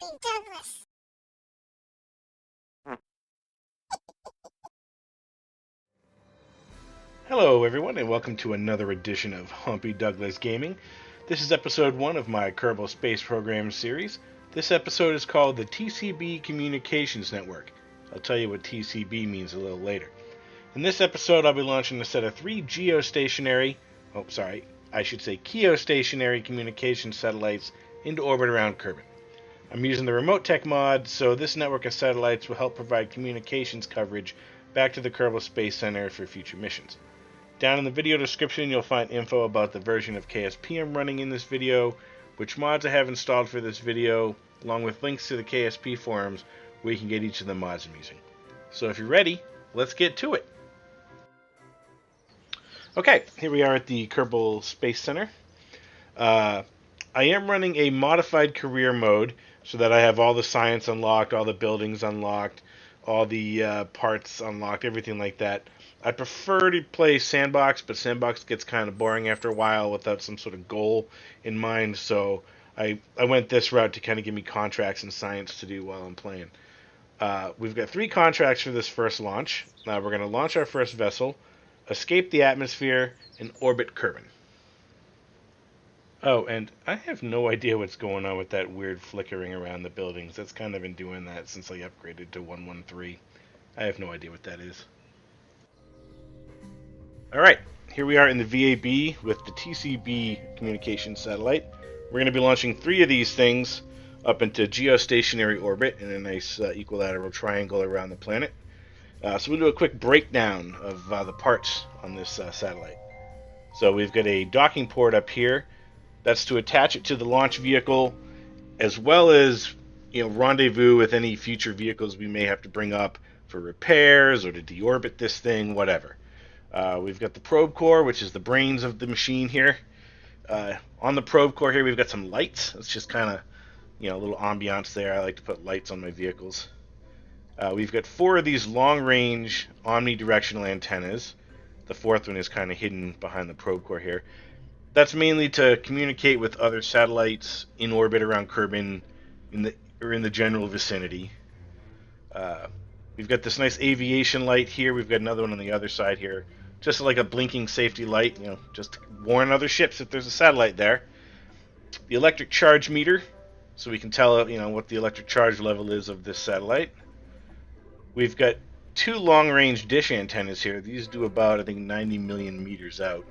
Humpy Douglas. Hello, everyone, and welcome to another edition of Humpy Douglas Gaming. This is episode 1 of my Kerbal Space Program series. This episode is called the TCB Communications Network. I'll tell you what TCB means a little later. In this episode, I'll be launching a set of 3 keo-stationary communication satellites into orbit around Kerbin. I'm using the Remote Tech mod, so this network of satellites will help provide communications coverage back to the Kerbal Space Center for future missions. Down in the video description, you'll find info about the version of KSP I'm running in this video, which mods I have installed for this video, along with links to the KSP forums where you can get each of the mods I'm using. So if you're ready, let's get to it. Okay, here we are at the Kerbal Space Center. I am running a modified career mode so that I have all the science unlocked, all the buildings unlocked, all the parts unlocked, everything like that. I prefer to play sandbox, but sandbox gets kind of boring after a while without some sort of goal in mind, so I went this route to kind of give me contracts and science to do while I'm playing. We've got 3 contracts for this first launch. We're going to launch our first vessel, escape the atmosphere, and orbit Kerbin. Oh, and I have no idea what's going on with that weird flickering around the buildings. That's kind of been doing that since I upgraded to 113. I have no idea what that is. Alright, here we are in the VAB with the TCB communication satellite. We're going to be launching 3 of these things up into geostationary orbit in a nice equilateral triangle around the planet. So we'll do a quick breakdown of the parts on this satellite. So we've got a docking port up here. That's to attach it to the launch vehicle, as well as rendezvous with any future vehicles we may have to bring up for repairs or to deorbit this thing, whatever. We've got the probe core, which is the brains of the machine here. On the probe core here, we've got some lights. It's just kind of, a little ambiance there. I like to put lights on my vehicles. We've got 4 of these long-range omnidirectional antennas. The 4th one is kind of hidden behind the probe core here. That's mainly to communicate with other satellites in orbit around Kerbin in the general vicinity. We've got this nice aviation light here. We've got another one on the other side here. Just like a blinking safety light, just to warn other ships if there's a satellite there. The electric charge meter, so we can tell what the electric charge level is of this satellite. We've got 2 long-range dish antennas here. These do about, I think, 90 million meters out.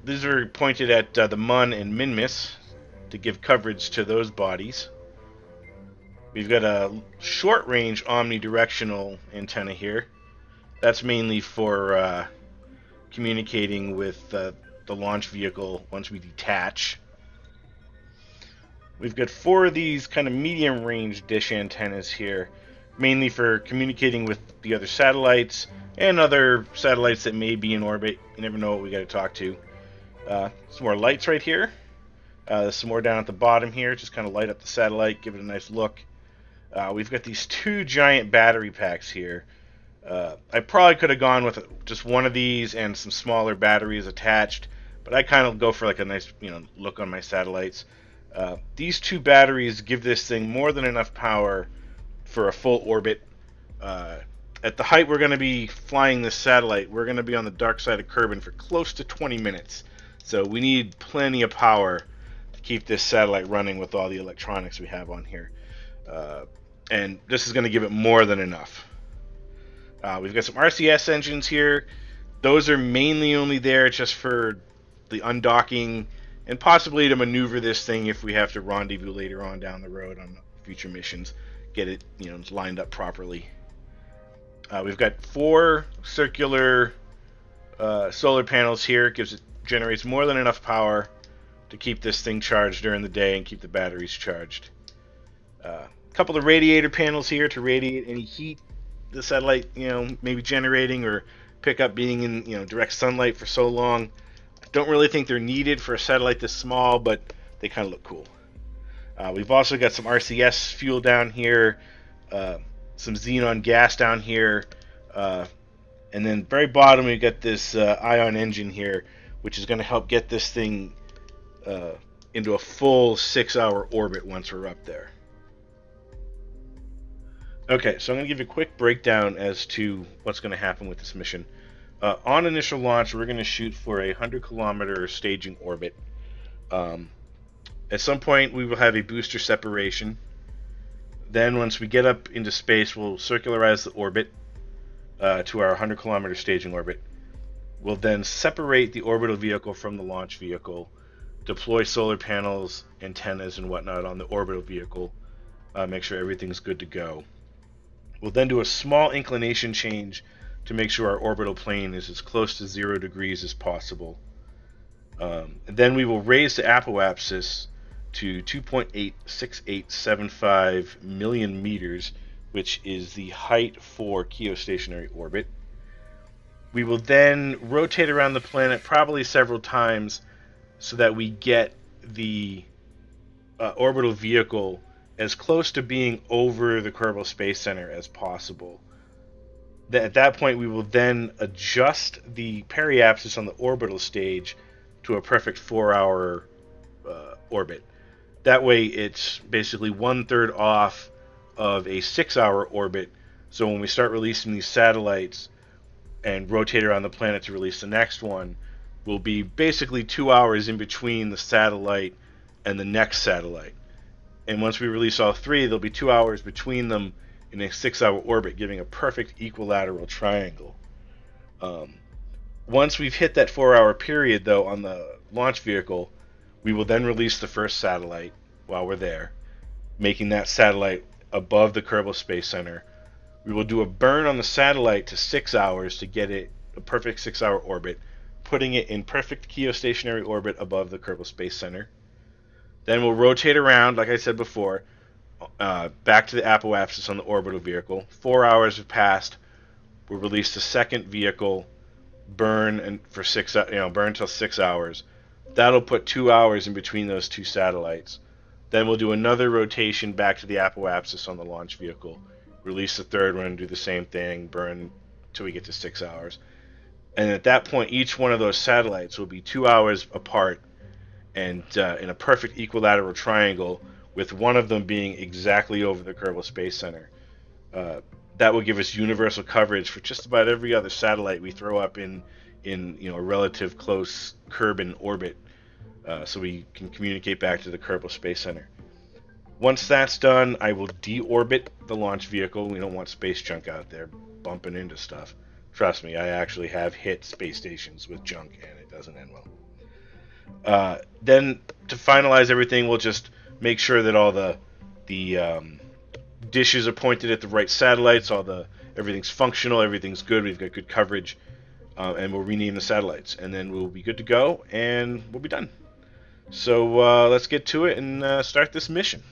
These are pointed at the MUN and MINMIS to give coverage to those bodies. We've got a short-range omnidirectional antenna here. That's mainly for communicating with the launch vehicle once we detach. We've got 4 of these kind of medium-range dish antennas here, mainly for communicating with the other satellites and other satellites that may be in orbit. You never know what we got to talk to. Some more lights right here. Some more down at the bottom here, just kind of light up the satellite, give it a nice look. We've got these 2 giant battery packs here. I probably could have gone with just one of these and some smaller batteries attached, but I kind of go for like a nice look on my satellites. These 2 batteries give this thing more than enough power for a full orbit. At the height we're going to be flying this satellite, we're going to be on the dark side of Kerbin for close to 20 minutes. So we need plenty of power to keep this satellite running with all the electronics we have on here. And this is going to give it more than enough. We've got some RCS engines here. Those are mainly only there just for the undocking and possibly to maneuver this thing if we have to rendezvous later on down the road on future missions. Get it lined up properly. We've got 4 circular solar panels here. Generates more than enough power to keep this thing charged during the day and keep the batteries charged. A couple of radiator panels here to radiate any heat the satellite maybe generating or pick up being in direct sunlight for so long. I don't really think they're needed for a satellite this small, but they kind of look cool. We've also got some RCS fuel down here, some xenon gas down here, and then very bottom we've got this ion engine here, which is going to help get this thing into a full 6-hour orbit once we're up there. Okay, so I'm going to give you a quick breakdown as to what's going to happen with this mission. On initial launch, we're going to shoot for a 100-kilometer staging orbit. At some point, we will have a booster separation. Then, once we get up into space, we'll circularize the orbit to our 100-kilometer staging orbit. We'll then separate the orbital vehicle from the launch vehicle, deploy solar panels, antennas, and whatnot on the orbital vehicle, make sure everything's good to go. We'll then do a small inclination change to make sure our orbital plane is as close to 0 degrees as possible. Then we will raise the apoapsis to 2.86875 million meters, which is the height for keo-stationary orbit. We will then rotate around the planet probably several times so that we get the orbital vehicle as close to being over the Kerbal Space Center as possible. At that point, we will then adjust the periapsis on the orbital stage to a perfect 4-hour orbit. That way, it's basically 1/3 off of a 6-hour orbit. So when we start releasing these satellites and rotate around the planet to release the next one, will be basically 2 hours in between the satellite and the next satellite. And once we release all three, there'll be 2 hours between them in a 6-hour orbit, giving a perfect equilateral triangle. Once we've hit that 4-hour period, though, on the launch vehicle, we will then release the first satellite while we're there, making that satellite above the Kerbal Space Center. We will do a burn on the satellite to 6 hours to get it a perfect 6-hour orbit, putting it in perfect keo-stationary orbit above the Kerbal Space Center. Then we'll rotate around, like I said before, back to the apoapsis on the orbital vehicle. 4 hours have passed. We'll release the second vehicle, burn until 6 hours. That'll put 2 hours in between those two satellites. Then we'll do another rotation back to the apoapsis on the launch vehicle. Release the third one, do the same thing, burn until we get to 6 hours. And at that point, each one of those satellites will be 2 hours apart and in a perfect equilateral triangle, with one of them being exactly over the Kerbal Space Center. That will give us universal coverage for just about every other satellite we throw up in a relative close Kerbin orbit, so we can communicate back to the Kerbal Space Center. Once that's done, I will deorbit the launch vehicle. We don't want space junk out there bumping into stuff. Trust me, I actually have hit space stations with junk, and it doesn't end well. Then, to finalize everything, we'll just make sure that all the dishes are pointed at the right satellites, everything's functional, everything's good, we've got good coverage, and we'll rename the satellites, and then we'll be good to go, and we'll be done. So let's get to it and start this mission.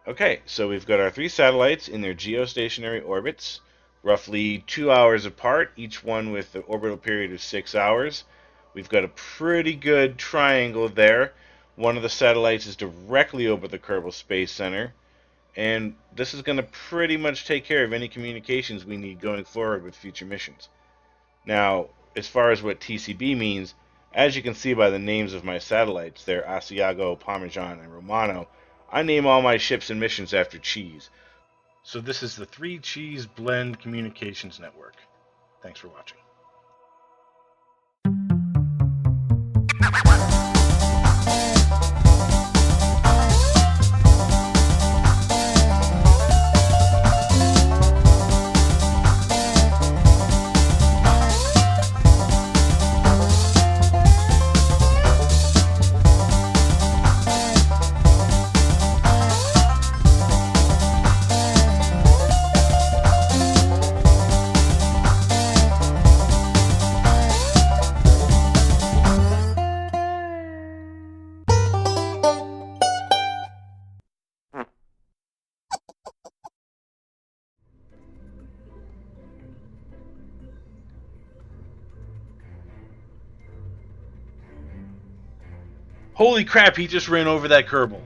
Okay, so we've got our three satellites in their geostationary orbits, roughly 2 hours apart, each one with an orbital period of 6 hours. We've got a pretty good triangle there. One of the satellites is directly over the Kerbal Space Center, and this is going to pretty much take care of any communications we need going forward with future missions. Now, as far as what TCB means, as you can see by the names of my satellites, they're Asiago, Parmesan, and Romano. I name all my ships and missions after cheese. So this is the Three Cheese Blend Communications Network. Thanks for watching. Holy crap, he just ran over that Kerbal.